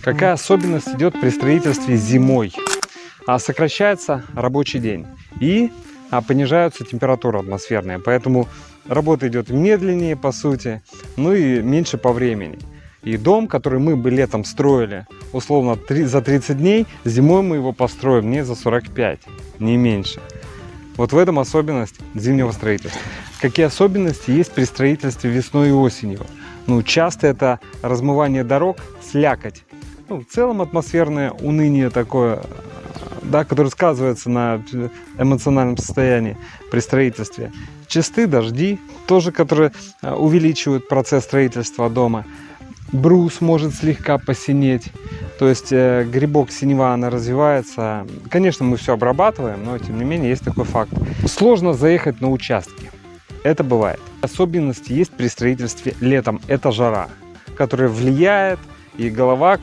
Какая особенность идет при строительстве зимой? Сокращается рабочий день и понижается температура атмосферная, поэтому работа идет медленнее по сути, ну и меньше по времени. И дом, который мы бы летом строили условно за 30 дней, зимой мы его построим не за 45, не меньше. Вот в этом особенность зимнего строительства. Какие особенности есть при строительстве весной и осенью? Часто это размывание дорог, слякоть. В целом атмосферное уныние такое, да, которое сказывается на эмоциональном состоянии при строительстве. Частые дожди, тоже которые увеличивают процесс строительства дома. Брус может слегка посинеть, то есть грибок синева, она развивается. Конечно, мы все обрабатываем, но тем не менее есть такой факт. Сложно заехать на участки, это бывает. Особенности есть при строительстве летом, это жара, которая влияет, и голова